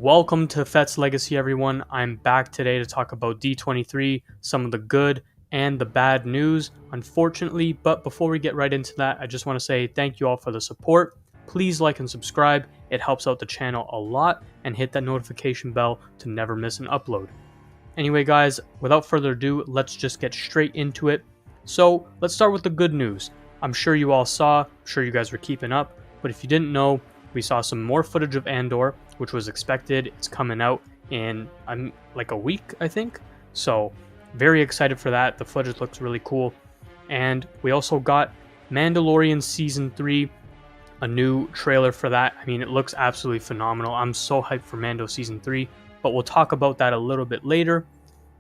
Welcome to Fetts Legacy, everyone. I'm back today to talk about D23, some of the good and the bad news, unfortunately. But before we get right into that, I just want to say thank you all for the support. Please like and subscribe. It helps out the channel a lot, and hit that notification bell to never miss an upload. Anyway, guys, without further ado, let's just get straight into it. So let's start with the good news. I'm sure you all saw, I'm sure you guys were keeping up, but if you didn't know, we saw some more footage of Andor, which was expected. It's coming out in like a week, I think. So very excited for that. The footage looks really cool. And we also got Mandalorian Season 3, a new trailer for that. I mean, it looks absolutely phenomenal. I'm so hyped for Mando Season 3, but we'll talk about that a little bit later.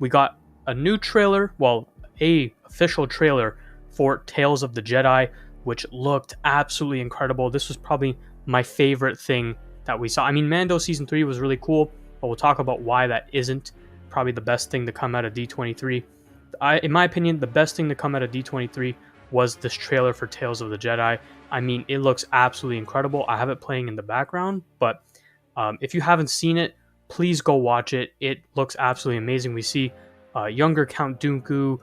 We got a new trailer, well, a official trailer for Tales of the Jedi, which looked absolutely incredible. This was probably my favorite thing that we saw. I mean, Mando Season 3 was really cool, but we'll talk about why that isn't probably the best thing to come out of D23. In my opinion, the best thing to come out of D23 was this trailer for Tales of the Jedi. I mean, it looks absolutely incredible. I have it playing in the background, but if you haven't seen it, please go watch it. It looks absolutely amazing. We see younger Count Dooku,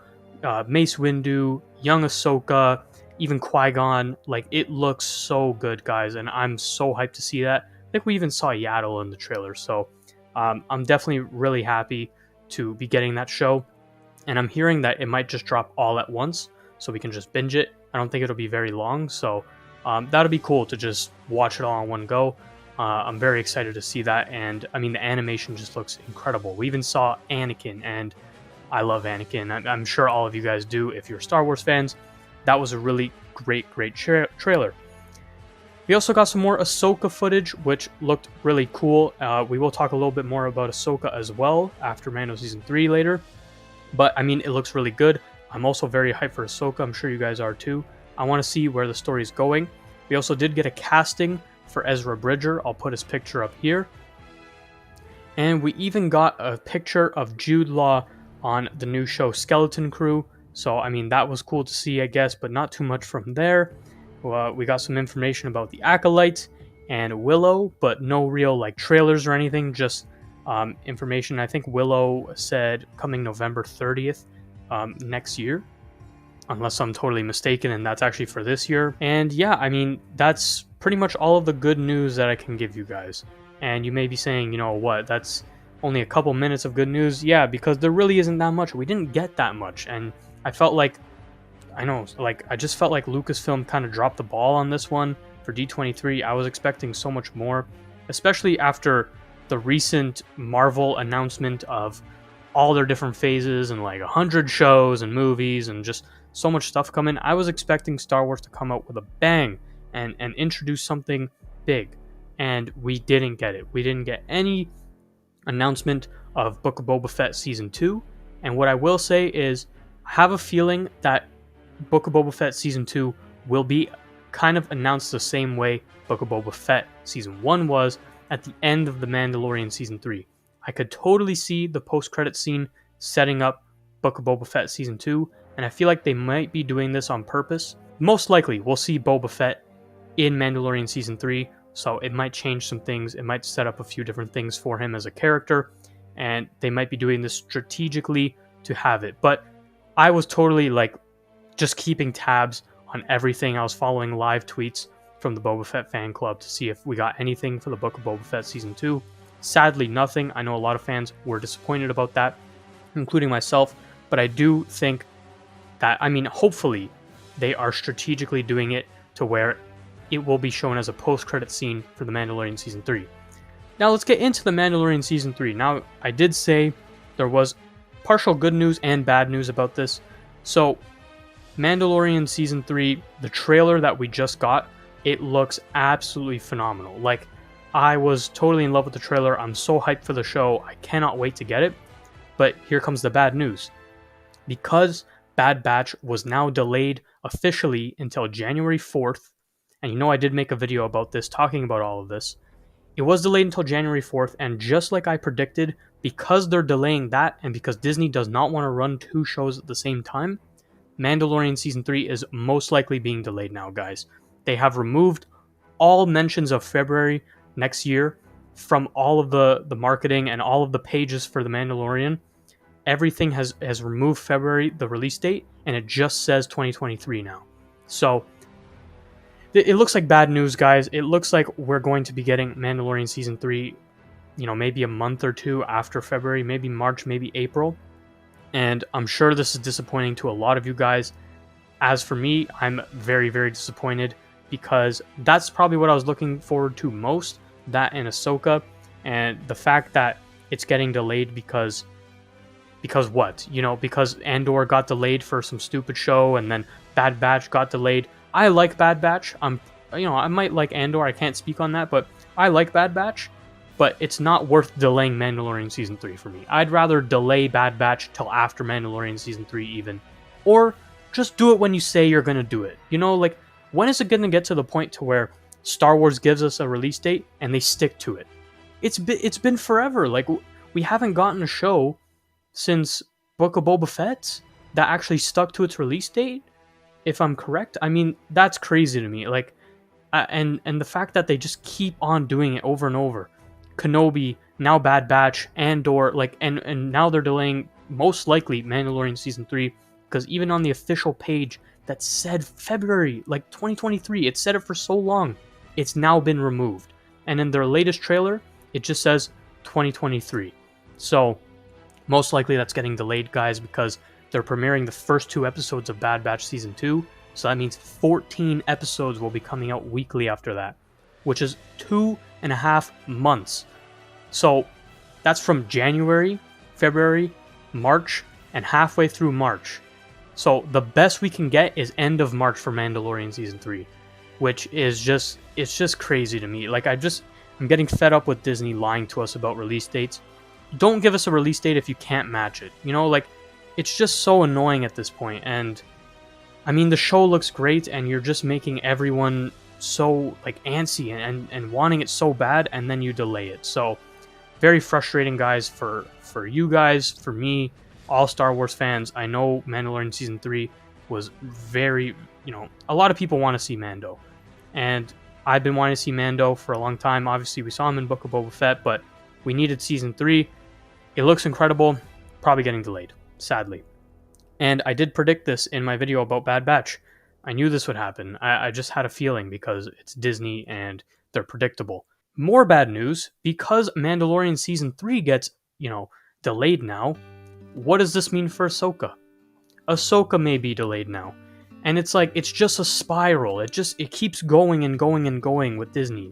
Mace Windu, young Ahsoka, even Qui-Gon. Like, it looks so good, guys, and I'm so hyped to see that. I think we even saw Yaddle in the trailer, so I'm definitely really happy to be getting that show. And I'm hearing that it might just drop all at once, so we can just binge it. I don't think it'll be very long, so that'll be cool to just watch it all in one go. I'm very excited to see that, and I mean, the animation just looks incredible. We even saw Anakin, and I love Anakin. I'm sure all of you guys do if you're Star Wars fans. That was a really great trailer. We also got some more Ahsoka footage, which looked really cool. We will talk a little bit more about Ahsoka as well after Mando Season 3 later. But, I mean, it looks really good. I'm also very hyped for Ahsoka. I'm sure you guys are too. I want to see where the story is going. We also did get a casting for Ezra Bridger. I'll put his picture up here. And we even got a picture of Jude Law on the new show Skeleton Crew. So, I mean, that was cool to see, I guess, but not too much from there. We got some information about the Acolyte and Willow, but no real, like, trailers or anything, just information. I think Willow said coming November 30th next year, unless I'm totally mistaken, and that's actually for this year. And yeah, I mean, that's pretty much all of the good news that I can give you guys. And you may be saying, you know what, that's only a couple minutes of good news. Yeah, because there really isn't that much. We didn't get that much, and I felt like, I just felt like Lucasfilm kind of dropped the ball on this one for D23. I was expecting so much more, especially after the recent Marvel announcement of all their different phases and like 100 shows and movies and just so much stuff coming. I was expecting Star Wars to come out with a bang and introduce something big, and we didn't get it. We didn't get any announcement of Book of Boba Fett Season 2, and what I will say is, I have a feeling that Book of Boba Fett Season 2 will be kind of announced the same way Book of Boba Fett Season 1 was at the end of The Mandalorian Season 3. I could totally see the post-credit scene setting up Book of Boba Fett Season 2, and I feel like they might be doing this on purpose. Most likely, we'll see Boba Fett in Mandalorian Season 3, so it might change some things. It might set up a few different things for him as a character, and they might be doing this strategically to have it. But I was totally, like, just keeping tabs on everything. I was following live tweets from the Boba Fett fan club to see if we got anything for the Book of Boba Fett Season 2. Sadly, nothing. I know a lot of fans were disappointed about that, including myself, but I do think that, I mean, hopefully they are strategically doing it to where it will be shown as a post-credit scene for The Mandalorian Season 3. Now let's get into The Mandalorian Season 3. Now, I did say there was partial good news and bad news about this. So, Mandalorian Season 3, the trailer that we just got, it looks absolutely phenomenal. Like, I was totally in love with the trailer. I'm so hyped for the show. I cannot wait to get it. But here comes the bad news. Because Bad Batch was now delayed officially until January 4th, and you know I did make a video about this, talking about all of this. It was delayed until January 4th, and just like I predicted, because they're delaying that, and because Disney does not want to run two shows at the same time, Mandalorian Season 3 is most likely being delayed now, guys. They have removed all mentions of February next year from all of the marketing and all of the pages for The Mandalorian, everything has removed February, the release date, and it just says 2023 now. So it looks like bad news, guys. It looks like we're going to be getting Mandalorian Season 3, maybe a month or two after February, maybe March, maybe April. And I'm sure this is disappointing to a lot of you guys. As for me, I'm very, very disappointed because that's probably what I was looking forward to most, that and Ahsoka. And the fact that it's getting delayed because what? Because Andor got delayed for some stupid show, and then Bad Batch got delayed. I like Bad Batch. I might like Andor. I can't speak on that, but I like Bad Batch. But it's not worth delaying Mandalorian Season 3 for me. I'd rather delay Bad Batch till after Mandalorian Season 3 even. Or just do it when you say you're going to do it. When is it going to get to the point to where Star Wars gives us a release date and they stick to it? It's been forever. We haven't gotten a show since Book of Boba Fett that actually stuck to its release date, if I'm correct. I mean, that's crazy to me. And the fact that they just keep on doing it over and over. Kenobi, now Bad Batch, Andor, and now they're delaying, most likely, Mandalorian Season 3, because even on the official page that said February, 2023, it said it for so long, it's now been removed. And in their latest trailer, it just says 2023. So, most likely that's getting delayed, guys, because they're premiering the first 2 episodes of Bad Batch Season 2, so that means 14 episodes will be coming out weekly after that, which is 2.5 months. So that's from January, February, March, and halfway through March. So the best we can get is end of March for Mandalorian Season 3, which is it's just crazy to me. I'm getting fed up with Disney lying to us about release dates. Don't give us a release date if you can't match it. It's just so annoying at this point. And I mean, the show looks great, and you're just making everyone so antsy and wanting it so bad, and then you delay it. So very frustrating, guys, for you guys, for me, all Star Wars fans. I know Mandalorian Season 3 was very, a lot of people want to see Mando, and I've been wanting to see Mando for a long time. Obviously, we saw him in Book of Boba Fett, but we needed Season 3. It looks incredible, probably getting delayed, sadly. And I did predict this in my video about Bad Batch. I knew this would happen. I just had a feeling because it's Disney and they're predictable. More bad news, because Mandalorian Season 3 gets, delayed now, what does this mean for Ahsoka? Ahsoka may be delayed now. And it's just a spiral. It keeps going and going and going with Disney.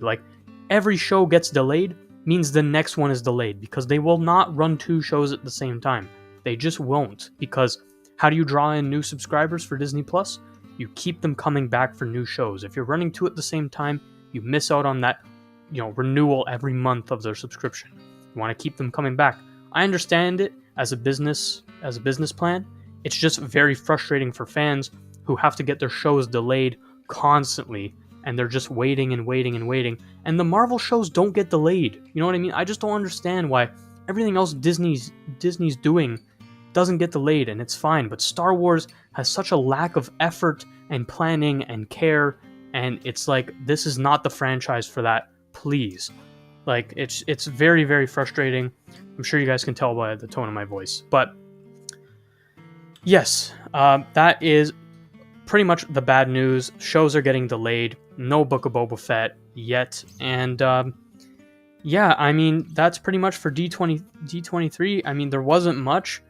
Every show gets delayed means the next one is delayed, because they will not run 2 shows at the same time. They just won't, because how do you draw in new subscribers for Disney Plus? You keep them coming back for new shows. If you're running 2 at the same time, you miss out on that, renewal every month of their subscription. You want to keep them coming back. I understand it as a business plan. It's just very frustrating for fans who have to get their shows delayed constantly, and they're just waiting and waiting and waiting. And the Marvel shows don't get delayed. You know what I mean? I just don't understand why everything else Disney's doing doesn't get delayed, and it's fine. But Star Wars has such a lack of effort and planning and care, and it's this is not the franchise for that. Please. It's very, very frustrating. I'm sure you guys can tell by the tone of my voice. But yes, that is pretty much the bad news. Shows are getting delayed. No Book of Boba Fett yet. And yeah, I mean, that's pretty much for D23. I mean, there wasn't much.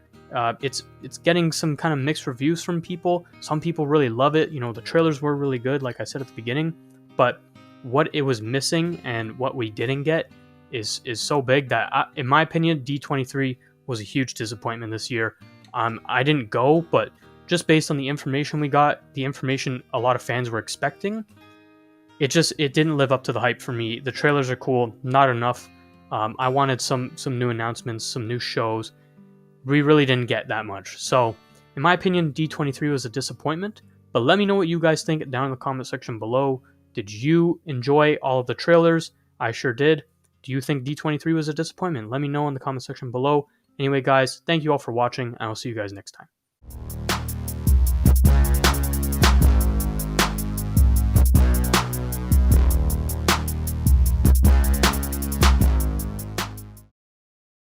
It's getting some kind of mixed reviews from people. Some people really love it. The trailers were really good, like I said at the beginning. But what it was missing and what we didn't get is so big that, in my opinion, D23 was a huge disappointment this year. I didn't go, but just based on the information we got, the information a lot of fans were expecting, it didn't live up to the hype for me. The trailers are cool, not enough. I wanted some new announcements, some new shows. We really didn't get that much. So, in my opinion, D23 was a disappointment. But let me know what you guys think down in the comment section below. Did you enjoy all of the trailers? I sure did. Do you think D23 was a disappointment? Let me know in the comment section below. Anyway, guys, thank you all for watching, and I'll see you guys next time.